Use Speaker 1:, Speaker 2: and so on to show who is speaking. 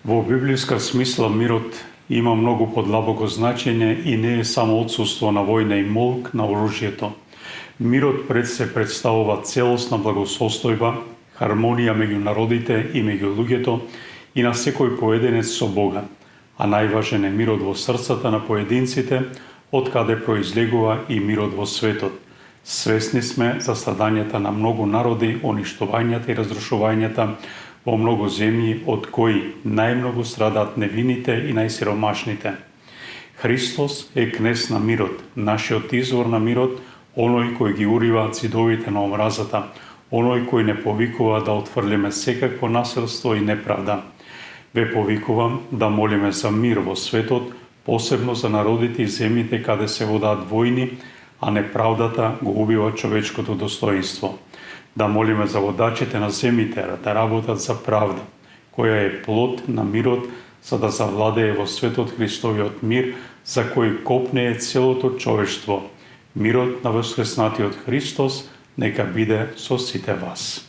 Speaker 1: Во библиска смисла мирот има многу подлабоко значење и не е само отсуство на војна и молк на оружјето. Мирот пред се представува целосна благосостојба, хармонија меѓу народите и меѓу луѓето и на секој поединец со Бога, а најважен е мирот во срцата на поединците, од каде произлегува и мирот во светот. Свесни сме за страдањата на многу народи, уништувањата и разрушувањата во многу земји, од кои најмногу страдаат невините и најсиромашните. Христос е кнез на мирот, нашиот извор на мирот, оној кој ги урива цидовите на омразата, оној кој не повикува да отфрлиме секакво насилство и неправда. Ве повикувам да молиме за мир во светот, посебно за народите и земјите каде се водат војни, а неправдата го убива човечкото достоинство. Да молиме за водачите на земјите да работат за правда, која е плод на мирот, за да завладее во светот Христовиот мир, за кој копнее целото човештво. Мирот на воскреснатиот Христос нека биде со сите вас.